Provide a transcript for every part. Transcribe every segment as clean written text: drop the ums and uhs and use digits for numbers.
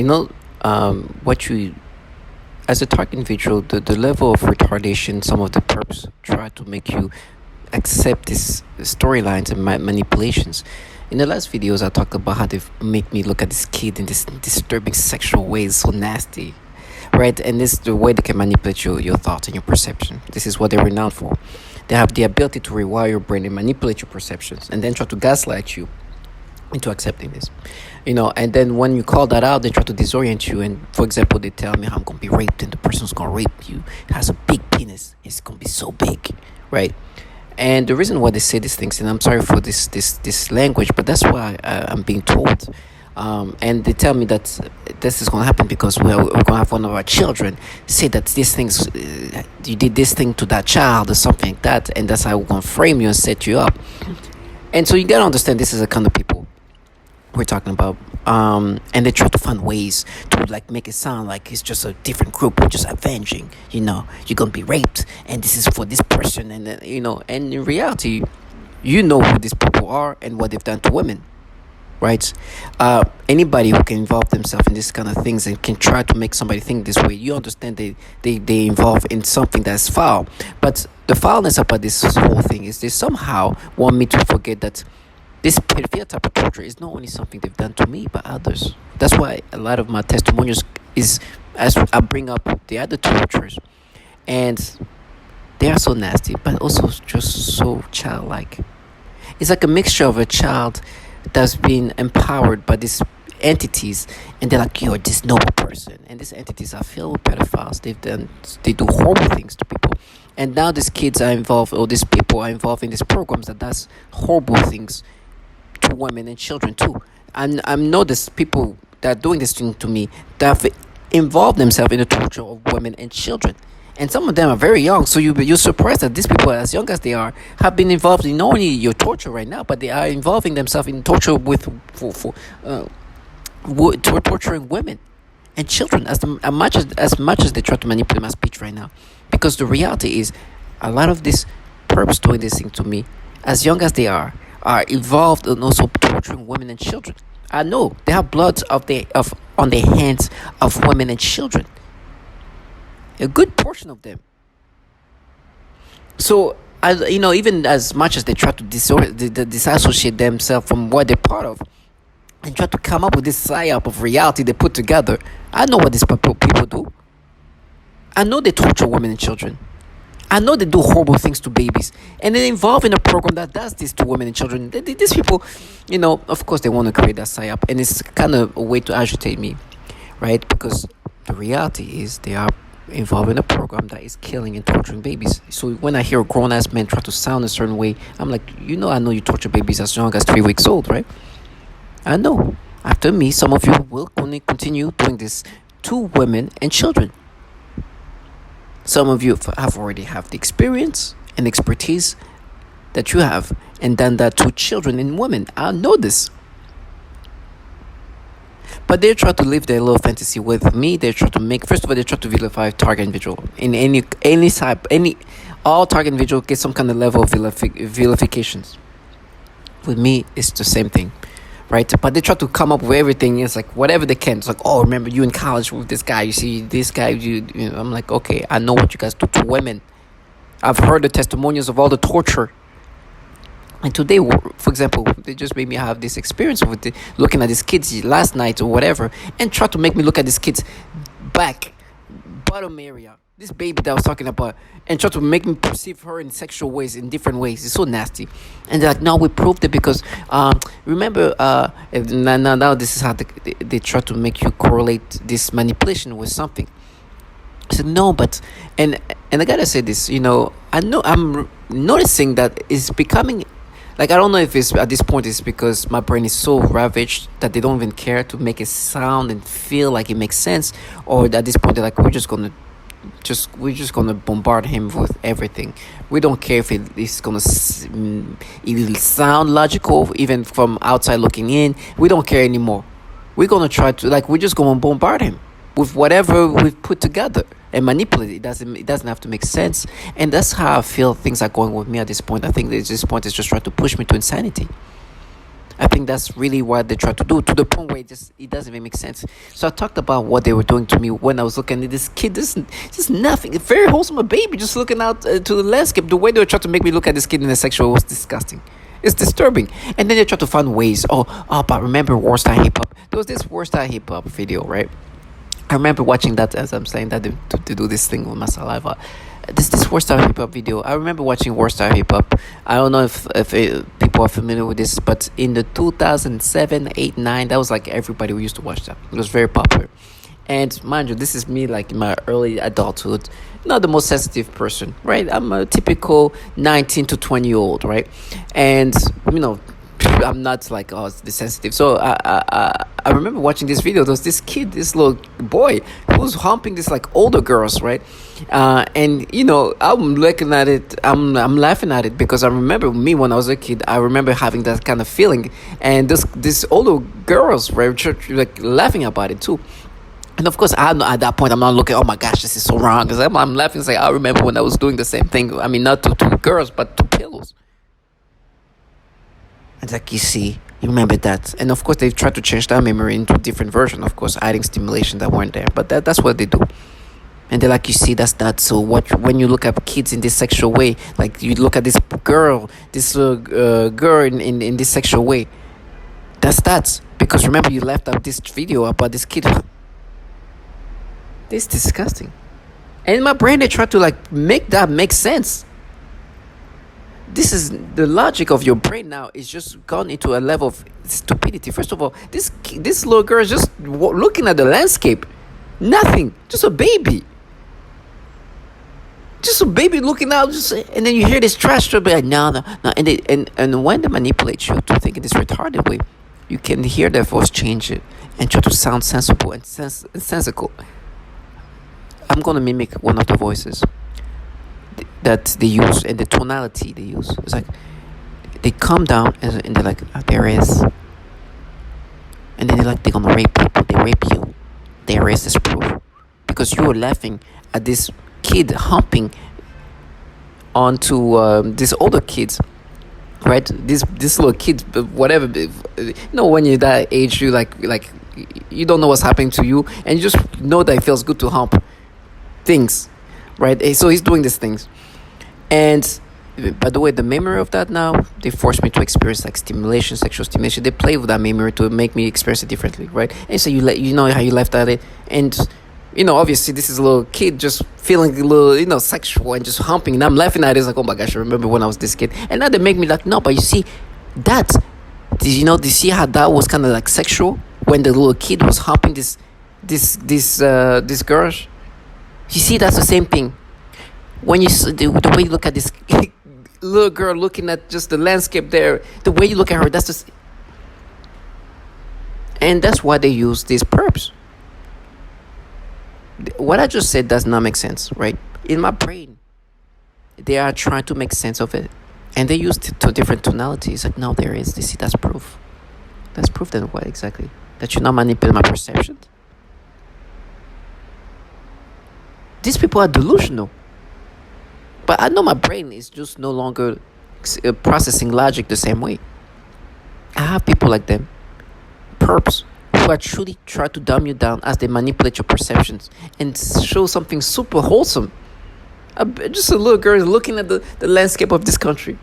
You know, what you as a target individual, the level of retardation some of the perps try to make you accept these storylines and manipulations. In the last videos, I talked about how they make me look at this kid in this disturbing sexual ways, so nasty, right? And this is the way they can manipulate your thoughts and your perception. This is what they're renowned for. They have the ability to rewire your brain and manipulate your perceptions, and then try to gaslight you into accepting this. And then when you call that out, they try to disorient you. And for example, they tell me I'm gonna be raped, and the person's gonna rape you has a big penis. It's gonna be so big, right? And the reason why they say these things, and I'm sorry for this language, but that's why I'm being told. And they tell me that this is going to happen because we're going to have one of our children say that these things, you did this thing to that child or something like that, and that's how we're going to frame you and set you up. And so you got to understand, this is the kind of people we're talking about. And they try to find ways to make it sound like it's just a different group. We're just avenging, you're gonna be raped, and this is for this person. And and in reality, who these people are and what they've done to women, right? Anybody who can involve themselves in this kind of things and can try to make somebody think this way, you understand they involve in something that's foul. But the foulness about this whole thing is they somehow want me to forget that this pedophilia type of torture is not only something they've done to me, but others. That's why a lot of my testimonials is, as I bring up the other torturers, and they are so nasty, but also just so childlike. It's like a mixture of a child that's been empowered by these entities, and they're like, you're this noble person, and these entities are filled with pedophiles. They do horrible things to people, and now these kids are involved, or these people are involved in these programs that does horrible things to women and children too. And I noticed people that are doing this thing to me that have involved themselves in the torture of women and children, and some of them are very young. So you're surprised that these people, as young as they are, have been involved in not only your torture right now, but they are involving themselves in torture torturing women and children as much as they try to manipulate my speech right now. Because the reality is, a lot of these perps doing this thing to me, as young as they are involved in also torturing women and children. I know they have blood on their hands of women and children. A good portion of them. So, even as much as they try to disassociate themselves from what they're part of, and try to come up with this psyop of reality they put together, I know what these people do. I know they torture women and children. I know they do horrible things to babies, and they're involved in a program that does this to women and children. These people, of course, they want to create that psyop, and it's kind of a way to agitate me, right? Because the reality is they are involved in a program that is killing and torturing babies. So when I hear a grown-ass man try to sound a certain way, I'm like, I know you torture babies as young as 3 weeks old, right? I know. After me, some of you will continue doing this to women and children. Some of you have already have the experience and expertise that you have, and done that to children and women. I know this. But they try to live their little fantasy with me. They try to first of all, they try to vilify target individual in any type, all target individual get some kind of level of vilifications. With me, it's the same thing, right? But they try to come up with everything. It's like whatever they can. It's like, oh, remember you in college with this guy? You see this guy? I'm like, okay, I know what you guys do to women. I've heard the testimonials of all the torture. And today, for example, they just made me have this experience with looking at these kids last night or whatever, and try to make me look at these kids' bottom area, this baby that I was talking about, and try to make me perceive her in sexual ways, in different ways. It's so nasty. And they're like, no, we proved it because, remember, now this is how they try to make you correlate this manipulation with something. I said, no, but, and I gotta say this, I know I'm noticing that it's becoming, like, I don't know if it's at this point it's because my brain is so ravaged that they don't even care to make it sound and feel like it makes sense, or at this point they're like, we're just gonna bombard him with everything. We don't care if it's gonna it'll sound logical even from outside looking in. We don't care anymore. We're gonna try to, we're just gonna bombard him with whatever we've put together and manipulate it. It doesn't have to make sense. And that's how I feel things are going with me at this point. I think at this point it's just trying to push me to insanity. I think that's really what they try to do, to the point where it doesn't even make sense. So I talked about what they were doing to me when I was looking at this kid. This just nothing. Very wholesome, a baby just looking out to the landscape. The way they were trying to make me look at this kid in a sexual was disgusting. It's disturbing. And then they try to find ways. But remember World-Star Hip Hop? There was this World-Star Hip Hop video, right? I remember watching that as I'm saying that to do this thing with my saliva. This World-Star Hip Hop video. I remember watching World-Star Hip Hop. I don't know if people are familiar with this, but in the 2007, 8, 9, that was like everybody who used to watch that. It was very popular. And mind you, this is me like in my early adulthood, not the most sensitive person, right? I'm a typical 19 to 20-year-old, right? And I'm not like the sensitive. So I remember watching this video. There was this kid, this little boy, who was humping this like older girls, right? And I'm looking at it. I'm laughing at it because I remember me when I was a kid. I remember having that kind of feeling, and this older girls were like laughing about it too. And of course, at that point, I'm not looking, oh my gosh, this is so wrong. Because I'm laughing, like, I remember when I was doing the same thing. I mean, not to girls, but to pillows. And like, you remember that. And of course, they've tried to change that memory into a different version, of course, adding stimulation that weren't there. But that's what they do. And they're like, that's that. So when you look at kids in this sexual way, like you look at this girl, girl in this sexual way, that's that. Because remember, you left out this video about this kid. This is disgusting. And in my brain, they try to like make that make sense. This is the logic of your brain now is just gone into a level of stupidity. First of all, this little girl is just looking at the landscape. Nothing. Just a baby. Just a baby looking out. And then you hear this trash talk. Like, no. And when they manipulate you to think in this retarded way, you can hear their voice change it and try to sound sensible and sensical. I'm going to mimic one of the voices that they use and the tonality they use. It's like they come down and they're like, there is. And then they're like, they're going to rape people. They rape you. There is this proof. Because you were laughing at this kid humping onto these older kids. Right? This little kid, whatever. When you're that age, you like you don't know what's happening to you. And you just know that it feels good to hump things, right? So he's doing these things, and by the way, the memory of that now, they force me to experience like sexual stimulation. They play with that memory to make me experience it differently, right? And so you know how you left at it, and obviously this is a little kid just feeling a little sexual and just humping, and I'm laughing at it. It's like, oh my gosh, I remember when I was this kid, and now they make me like, no, but you see that, do you see how that was kind of like sexual when the little kid was humping this girl? You see, that's the same thing. When the way you look at this little girl looking at just the landscape there, the way you look at her, that's just... And that's why they use these perps. What I just said does not make sense, right? In my brain, they are trying to make sense of it. And they use two different tonalities. Like, no, there is. You see, that's proof. That's proof then what exactly? That you're not manipulating my perceptions? These people are delusional. But I know my brain is just no longer processing logic the same way. I have people like them, perps, who are truly try to dumb you down as they manipulate your perceptions and show something super wholesome. Just a little girl looking at the landscape of this country.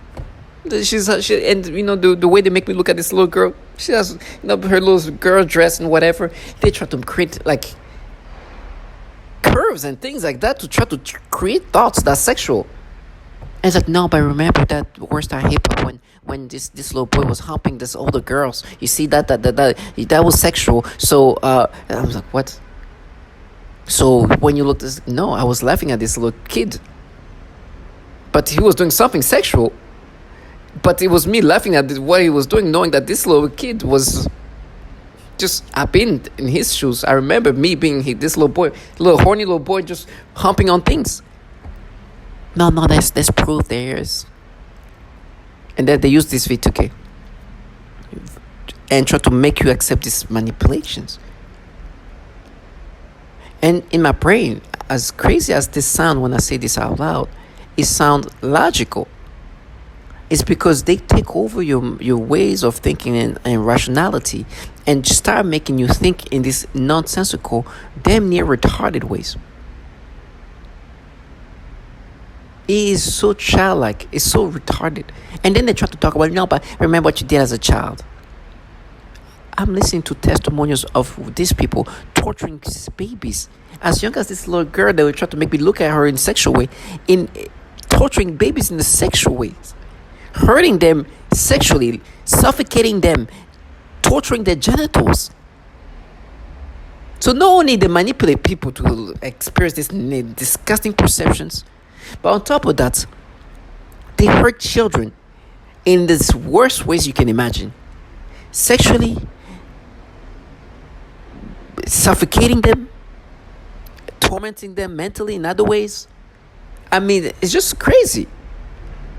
The way they make me look at this little girl, she has her little girl dress and whatever. They try to create like curves and things like that to try to create thoughts that's sexual. And it's like, no, but remember that World-Star Hip Hop when this little boy was humping this older girls. You see that was sexual. So and I was like, what? So when you look this, no, I was laughing at this little kid, but he was doing something sexual. But it was me laughing at what he was doing, knowing that this little kid was just, I've been in his shoes. I remember me being this little horny little boy, just humping on things. No, there's proof there is. And then they use this V2K and try to make you accept these manipulations. And in my brain, as crazy as this sound when I say this out loud, it sounds logical. It's because they take over your ways of thinking and rationality, and start making you think in these nonsensical, damn near retarded ways. It is so childlike. It's so retarded. And then they try to talk about, no, but remember what you did as a child. I'm listening to testimonials of these people torturing babies. As young as this little girl, they would try to make me look at her in a sexual way, in torturing babies in a sexual way, hurting them sexually, suffocating them, torturing their genitals. So not only they manipulate people to experience these disgusting perceptions, but on top of that, they hurt children in the worst ways you can imagine. Sexually, suffocating them, tormenting them mentally in other ways. I mean, it's just crazy.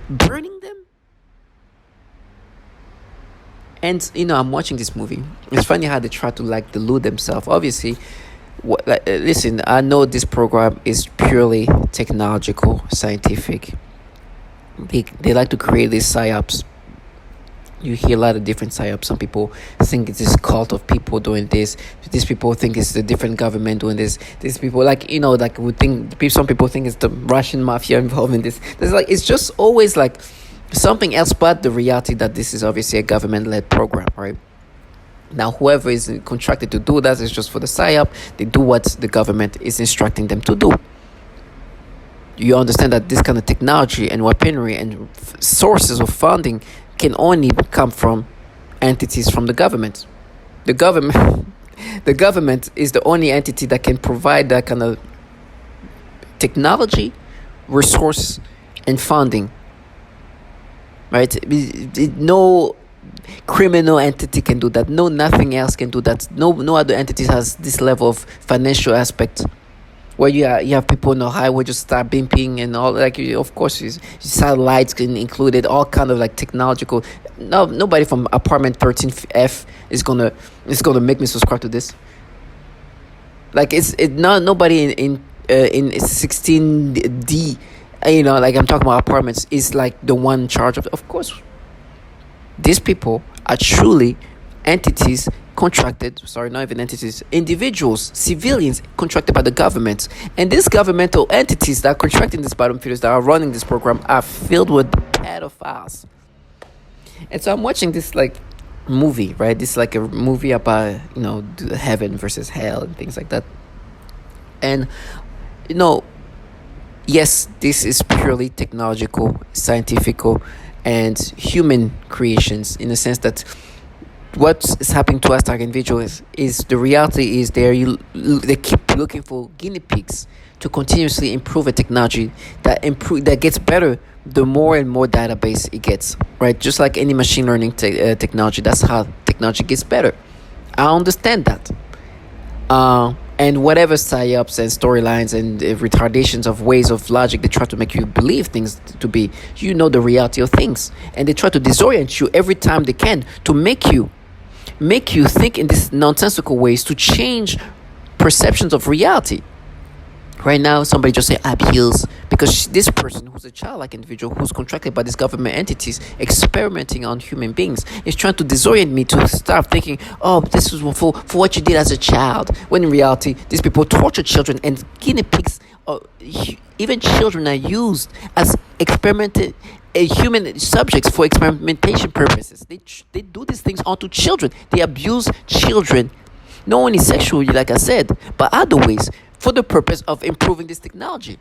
Burning them. And, I'm watching this movie. It's funny how they try to, delude themselves. Obviously, listen, I know this program is purely technological, scientific. They like to create these psyops. You hear a lot of different psyops. Some people think it's this cult of people doing this. These people think it's the different government doing this. These people, some people think it's the Russian mafia involved in this. It's just always something else but the reality that this is obviously a government-led program, right? Now, whoever is contracted to do that is just for the psyop. They do what the government is instructing them to do. You understand that this kind of technology and weaponry and sources of funding can only come from entities from the government. The government is the only entity that can provide that kind of technology, resource, and funding. Right? No criminal entity can do that. No, nothing else can do that. No other entity has this level of financial aspect. Where you have people on the highway just start bimping and all, of course, satellites can included, all kind of technological. No, nobody from apartment 13F is gonna make me subscribe to this. Nobody in 16D, I'm talking about apartments, is the one in charge of course. These people are truly entities contracted, not even entities, individuals, civilians contracted by the government. And these governmental entities that are contracting these bottom feeders that are running this program are filled with pedophiles. And so I'm watching this movie, right? This a movie about, heaven versus hell and things like that. And, yes, this is purely technological, scientific, and human creations, in the sense that what is happening to us as individuals is the reality is they keep looking for guinea pigs to continuously improve a technology that gets better the more and more database it gets, right? Just like any machine learning technology, that's how technology gets better. I understand that. And whatever psyops and storylines and retardations of ways of logic they try to make you believe things to be, the reality of things, and they try to disorient you every time they can to make you think in these nonsensical ways to change perceptions of reality. Right now, somebody just say appeals because this person, who's a childlike individual who's contracted by these government entities experimenting on human beings, is trying to disorient me to start thinking, oh, this was for what you did as a child. When in reality, these people torture children, and guinea pigs, or even children, are used as human subjects for experimentation purposes. They do these things onto children. They abuse children, not only sexually, like I said, but other ways, for the purpose of improving this technology.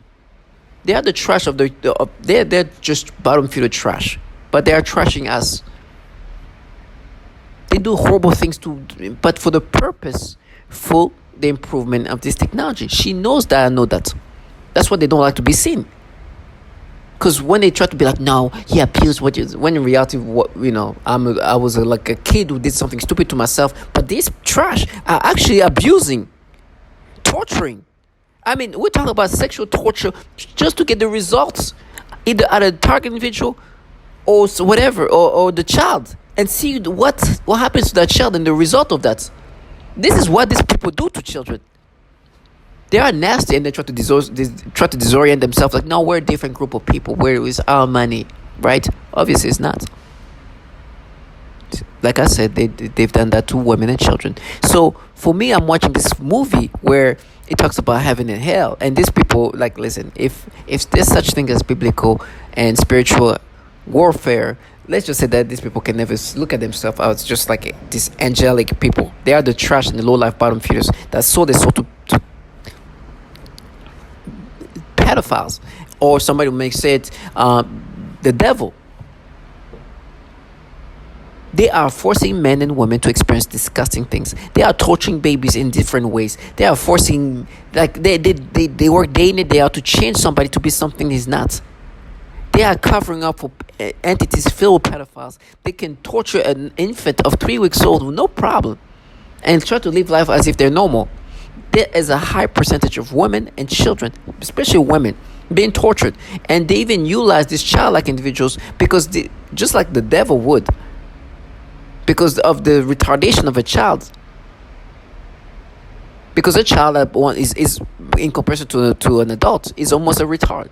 They are the trash of they're just bottom feeder trash, but they are trashing us. They do horrible things but for the purpose, for the improvement of this technology. She knows that I know that. That's why they don't like to be seen. Because when they try to be no, he appeals when in reality, I was a kid who did something stupid to myself. But these trash are actually abusing, torturing. I mean, we're talking about sexual torture just to get the results, either at a target individual or whatever, or the child, and see what happens to that child and the result of that. This is what these people do to children. They are nasty, and they try to disorient themselves. No, we're a different group of people. Where is our money? right? Obviously, it's not. Like I said, they've done that to women and children. So for me, I'm watching this movie where it talks about heaven and hell, and these people, like, listen, if there's such thing as biblical and spiritual warfare, let's just say that these people can never look at themselves as just like these angelic people. They are the trash and the low life bottom feeders that sold their soul to pedophiles, or somebody may say it, the devil. They are forcing men and women to experience disgusting things. They are torturing babies in different ways. They are forcing, like, they work day in and day out to change somebody to be something he's not. They are covering up for entities filled with pedophiles. They can torture an infant of 3 weeks old with no problem and try to live life as if they're normal. There is a high percentage of women and children, especially women, being tortured. And they even utilize these childlike individuals because just like the devil would, because of the retardation of a child. Because a child that one is in comparison to an adult is almost a retard.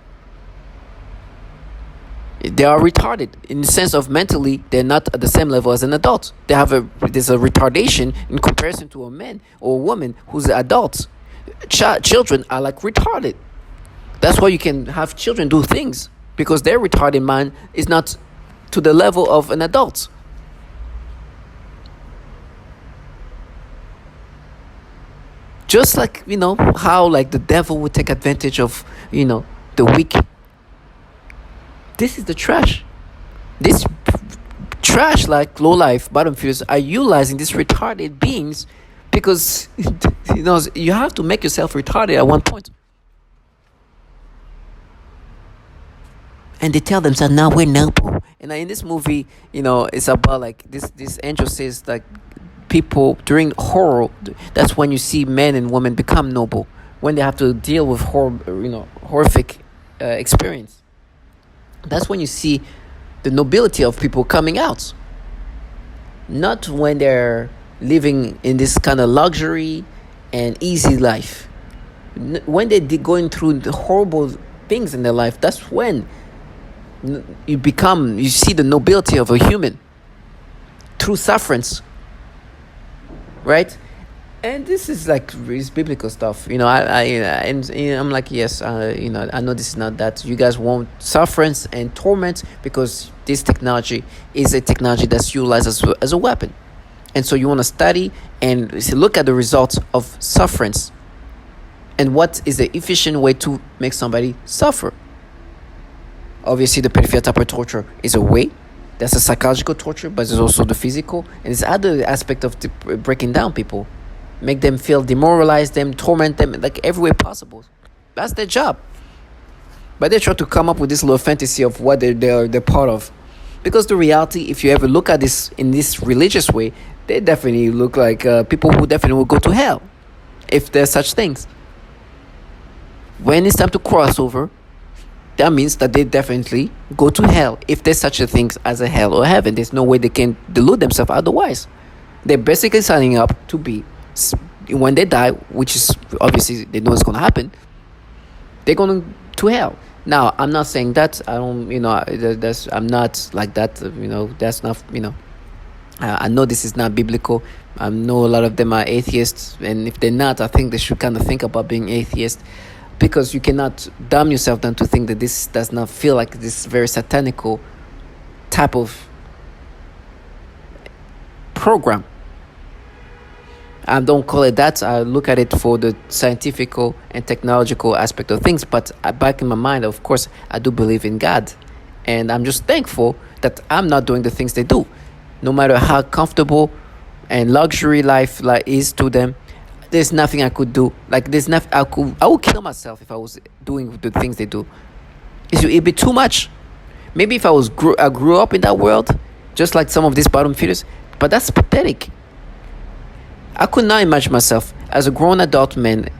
They are retarded in the sense of mentally they're not at the same level as an adult. There's a retardation in comparison to a man or a woman who's an adult. Children are like retarded. That's why you can have children do things, because their retarded mind is not to the level of an adult. Just like, how like the devil would take advantage of, the weak. This is the trash. This trash, like low life bottom feeders, are utilizing these retarded beings because, you have to make yourself retarded at one point. And they tell themselves, now we're noble. And in this movie, it's about like this angel says, like, people during horror, that's when you see men and women become noble, when they have to deal with horrific experience. That's when you see the nobility of people coming out, not when they're living in this kind of luxury and easy life. When they're going through the horrible things in their life, that's when you see the nobility of a human through sufferance. Right? And this is like it's biblical stuff. I'm like, yes, I know this is not that. You guys want sufferance and torment because this technology is a technology that's utilized as a weapon. And so you want to study and look at the results of sufferance and what is the efficient way to make somebody suffer. Obviously, the pedophilia type of torture is a way. That's a psychological torture, but there's also the physical. And there's other aspect of breaking down people. Make them feel demoralized, them torment them, like every way possible. That's their job. But they try to come up with this little fantasy of what they're part of. Because the reality, if you ever look at this in this religious way, they definitely look like people who definitely will go to hell. If there's such things. When it's time to cross over, that means that they definitely go to hell. If there's such a thing as a hell or heaven, there's no way they can delude themselves otherwise. They're basically signing up to be, when they die, which is obviously they know it's going to happen, they're going to hell. Now, I'm not saying that. I don't, I'm not like that. That's not, I know this is not biblical. I know a lot of them are atheists. And if they're not, I think they should kind of think about being atheist. Because you cannot dumb yourself down to think that this does not feel like this very satanical type of program. I don't call it that. I look at it for the scientific and technological aspect of things. But back in my mind, of course, I do believe in God. And I'm just thankful that I'm not doing the things they do. No matter how comfortable and luxury life is to them, there's nothing I could do. Like, there's nothing I would kill myself if I was doing the things they do. It'd be too much. Maybe if I grew up in that world, just like some of these bottom feeders, but that's pathetic. I could not imagine myself as a grown adult man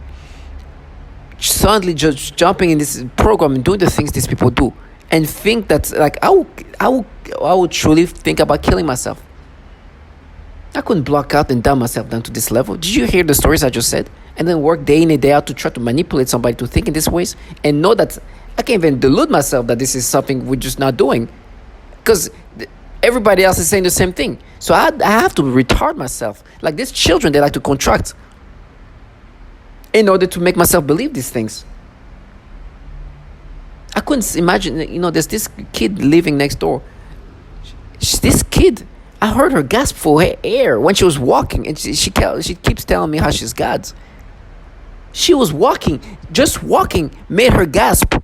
suddenly just jumping in this program and doing the things these people do, and think that like I would truly think about killing myself. I couldn't block out and dumb myself down to this level. Did you hear the stories I just said? And then work day in and day out to try to manipulate somebody to think in these ways and know that I can't even delude myself that this is something we're just not doing. because everybody else is saying the same thing. So I have to retard myself. Like these children, they like to contract in order to make myself believe these things. I couldn't imagine, there's this kid living next door. This kid, I heard her gasp for air when she was walking, and she keeps telling me how she's God's. She was walking, just walking made her gasp.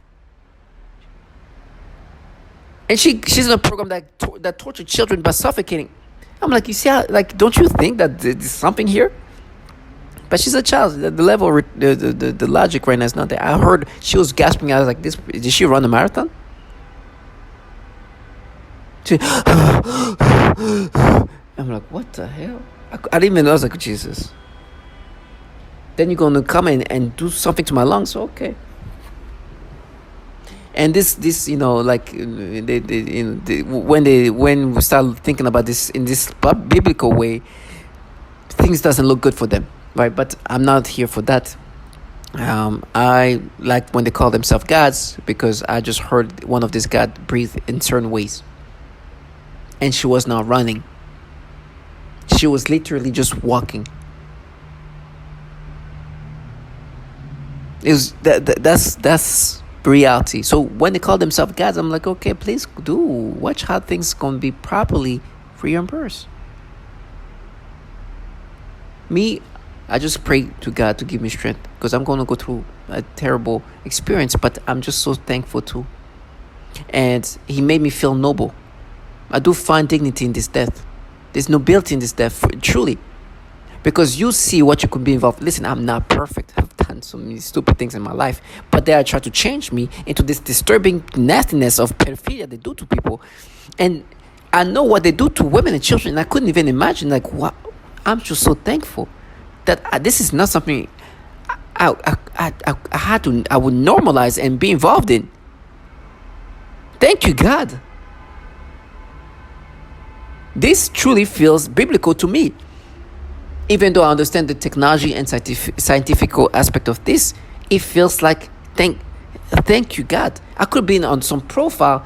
And she's in a program that tortured children by suffocating. I'm like, you see how, like, don't you think that there's something here? But she's a child. The level, the logic right now is not there. I heard she was gasping. I was like, "This, did she run a marathon?" She, I'm like, what the hell? I didn't even know. I was like, Jesus. Then you're going to come in and do something to my lungs. Okay. And this like when we start thinking about this in this biblical way, things doesn't look good for them, right? But I'm not here for that. I like when they call themselves gods, because I just heard one of these gods breathe in certain ways, and she was not running. She was literally just walking. It was that's reality. So when they call themselves gods, I'm like, okay, please do watch how things gonna be properly reimbursed. Me, I just pray to God to give me strength, because I'm gonna go through a terrible experience, but I'm just so thankful too. And He made me feel noble. I do find dignity in this death. There's nobility in this death, truly. Because you see what you could be involved. Listen, I'm not perfect. I've done so many stupid things in my life. But they are trying to change me into this disturbing nastiness of pedophilia they do to people. And I know what they do to women and children. And I couldn't even imagine, like, what. I'm just so thankful that this is not something I would normalize and be involved in. Thank you, God. This truly feels biblical to me. Even though I understand the technology and scientific aspect of this, it feels like thank you, God. I could have been on some profile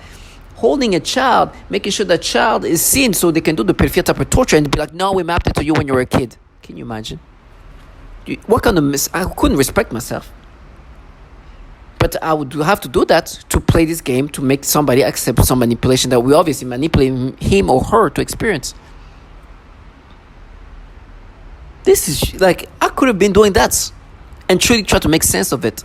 holding a child, making sure the child is seen so they can do the pedophilia type of torture and be like, no, we mapped it to you when you were a kid. Can you imagine? What kind of I couldn't respect myself. But I would have to do that to play this game, to make somebody accept some manipulation that we obviously manipulate him or her to experience. This is like, I could have been doing that and truly try to make sense of it.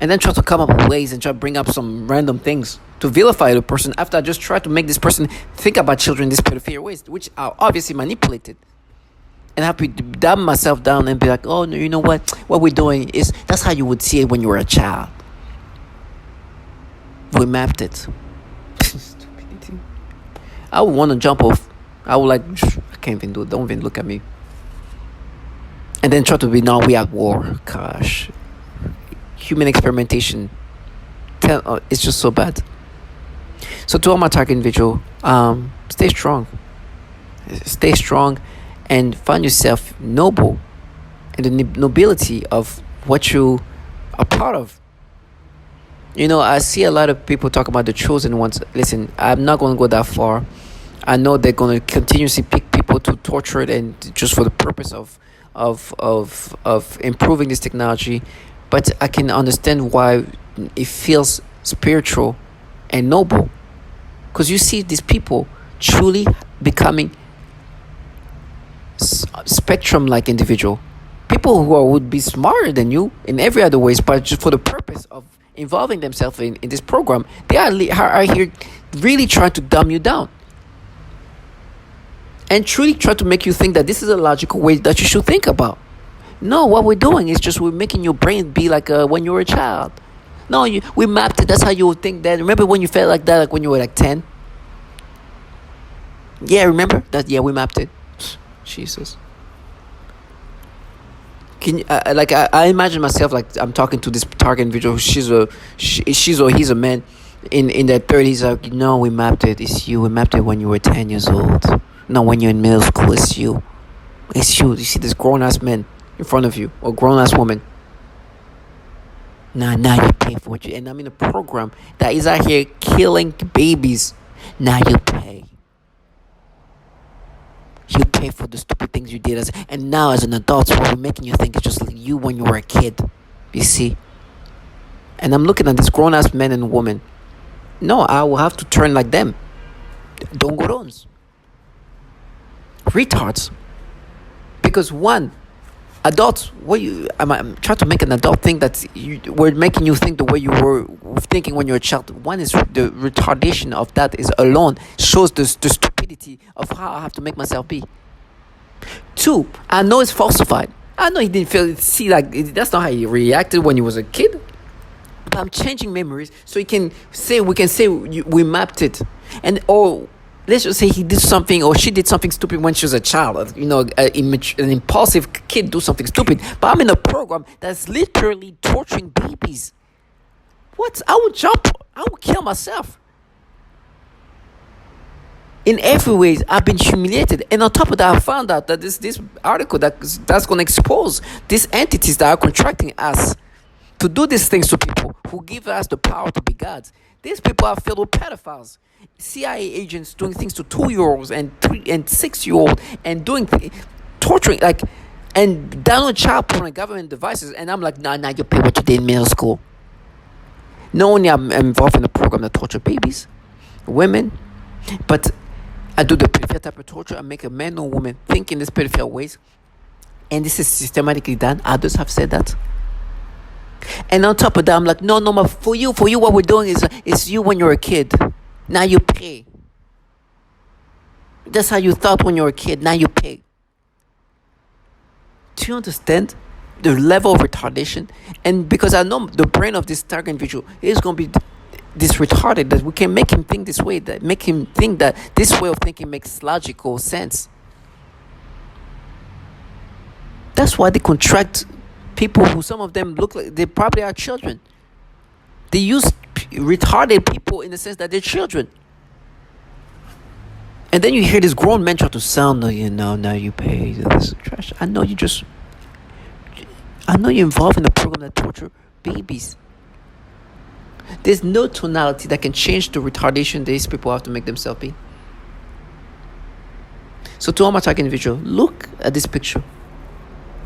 And then try to come up with ways and try to bring up some random things to vilify the person after I just tried to make this person think about children in these pedophilia ways, which are obviously manipulated. And I have to dumb myself down and be like, oh, no, you know what? What we're doing is, that's how you would see it when you were a child. We mapped it. Stupidity. I would want to jump off. I would like, I can't even do it. Don't even look at me. And then try to be, now we at war. Gosh. Human experimentation. It's just so bad. So to all my target individual, stay strong. Stay strong and find yourself noble in the nobility of what you are part of. I see a lot of people talk about the chosen ones. Listen, I'm not going to go that far. I know they're going to continuously pick people to torture it, and just for the purpose of improving this technology. But I can understand why it feels spiritual and noble, because you see these people truly becoming spectrum-like individual, people who would be smarter than you in every other ways, but just for the purpose of involving themselves in this program, they are here really trying to dumb you down and truly try to make you think that this is a logical way that you should think about. No, what we're doing is just we're making your brain be like when you were a child. No, we mapped it. That's how you would think that. Remember when you felt like that, like when you were like 10? Yeah, remember that? Yeah, we mapped it. Jesus. Can you, I imagine myself like I'm talking to this target individual. She's or he's a man in their 30s. Like, no, we mapped it. It's you. We mapped it when you were 10 years old. No, when you're in middle school, it's you. It's you. You see this grown-ass man in front of you, or grown-ass woman. Now you pay for it. And I'm in a program that is out here killing babies. Now you pay. You pay for the stupid things you did and now as an adult, what we're making you think is just like you when you were a kid. You see? And I'm looking at these grown ass men and women. No, I will have to turn like them. Dongorons. Retards. Because one, adults, I'm trying to make an adult think that we're making you think the way you were thinking when you were a child. One is the retardation of that is alone shows the stupidity of how I have to make myself be. Two, I know it's falsified. I know he didn't see like that's not how he reacted when he was a kid. But I'm changing memories so we can say we mapped it, and or let's just say he did something or she did something stupid when she was a child. An impulsive kid do something stupid. But I'm in a program that's literally torturing babies. What? I would jump. I would kill myself. In every ways, I've been humiliated, and on top of that, I found out that this article that's going to expose these entities that are contracting us to do these things to people who give us the power to be gods. These people are filled with pedophiles, CIA agents doing things to 2-year-olds and 3 and 6-year-old and torturing and download child porn and government devices. And I'm like, nah, you pay what you did in middle school. Not only I'm involved in a program that torture babies, women, but I do the pedophilia type of torture. I make a man or woman think in these pedophilia ways, and this is systematically done. Others have said that. And on top of that, I'm like, no, but for you, what we're doing is you when you're a kid. Now you pay. That's how you thought when you were a kid. Now you pay. Do you understand the level of retardation? And because I know the brain of this target individual is going to be this retarded, that we can make him think this way, that make him think that this way of thinking makes logical sense. That's why they contract people who some of them look like they probably are children. They use retarded people in the sense that they're children. And then you hear this grown men try to sound, now you pay. This is trash. I know you're involved in a program that torture babies. There's no tonality that can change the retardation these people have to make themselves be. So to all my target individual, look at this picture.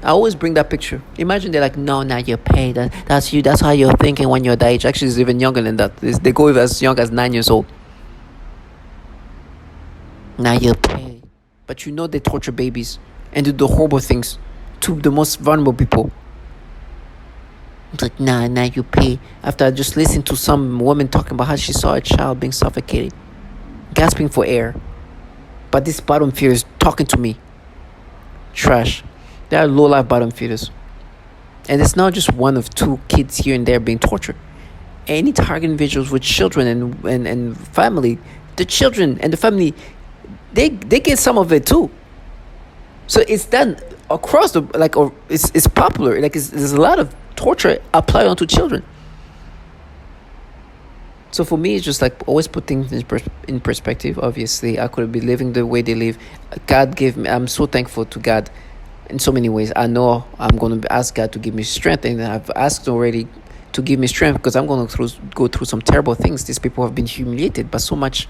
I always bring that picture. Imagine they're like, no, now you pay. That's you. That's how you're thinking when you're that age. Actually, it's even younger than that. They go as young as 9 years old. Now you pay. But they torture babies and do the horrible things to the most vulnerable people. It's like, now you pay. After I just listened to some woman talking about how she saw a child being suffocated, gasping for air. But this bottom feeder is talking to me. Trash. There are low-life bottom feeders. And it's not just one of two kids here and there being tortured. Any target individuals with children and family, the children and the family, they get some of it too. So it's done across it's popular. There's a lot of torture applied onto children. So for me, it's just like always put things in perspective. Obviously, I could be living the way they live. God gave me. I'm so thankful to God in so many ways. I know I'm going to ask God to give me strength, and I've asked already to give me strength because I'm going to go through some terrible things. These people have been humiliated by so much.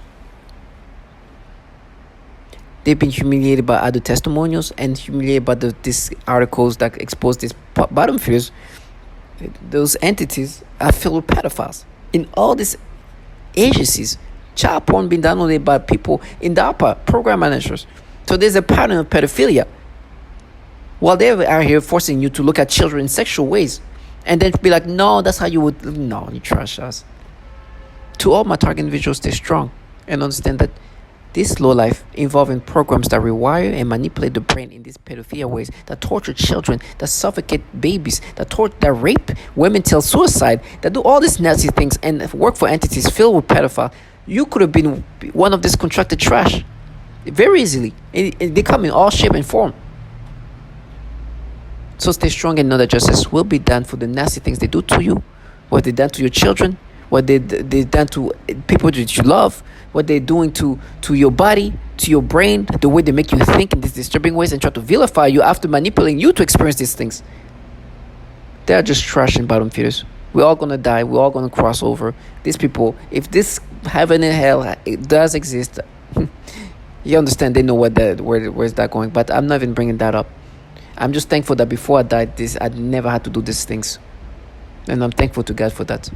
They've been humiliated by other testimonials and humiliated by these articles that expose these bottom feeders. Those entities are filled with pedophiles in all these agencies. Child porn being downloaded by people in DARPA, program managers. So there's a pattern of pedophilia. While they are here forcing you to look at children in sexual ways, and then be like, no, that's how you would. No, you trash us. To all my target individuals, stay strong and understand that this low life involving programs that rewire and manipulate the brain in these pedophilia ways, that torture children, that suffocate babies, that rape women till suicide, that do all these nasty things and work for entities filled with pedophile. You could have been one of this contracted trash very easily. They come in all shape and form. So stay strong and know that justice will be done for the nasty things they do to you, what they done to your children, what they done to people that you love, what they're doing to your body, to your brain, the way they make you think in these disturbing ways and try to vilify you after manipulating you to experience these things. They are just trash and bottom feeders. We're all going to die. We're all going to cross over. These people, if this heaven and hell, it does exist. You understand? They know where's that going. But I'm not even bringing that up. I'm just thankful that before I died, this I never had to do these things, and I'm thankful to God for that.